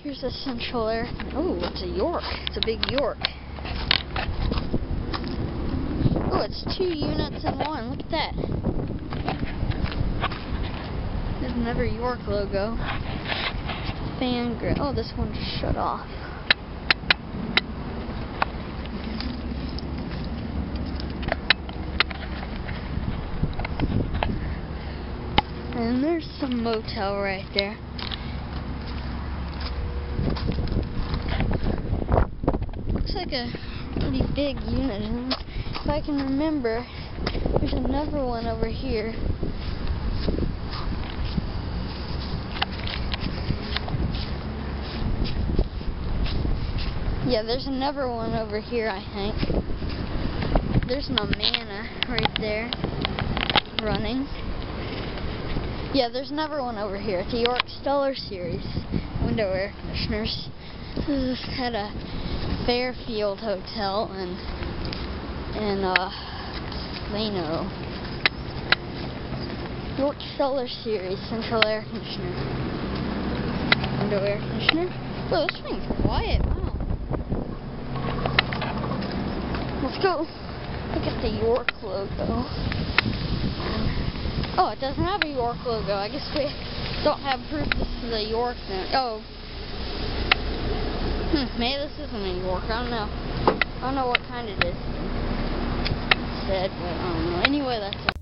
Here's a Central Air. Oh, it's a York. It's a big York. Oh, it's 2 units in one. Look at that. There's another York logo. Fan grill. Oh, this one just shut off. And there's some motel right there. Looks like a pretty big unit. And if I can remember, there's another one over here. Yeah, there's another one over here, I think. There's an Amana right there running. Yeah, there's another one over here. It's a York Steller series window air conditioners. This is at a Fairfeild hotel in Plano. York Steller series central air conditioner. Window air conditioner. Whoa, this thing's quiet. Wow. Let's go look at the York logo. Oh, it doesn't have a York logo. I guess we don't have proof this is a York then. Oh. Maybe this isn't a York. I don't know. I don't know what kind it is. It said, but I don't know. Anyway, that's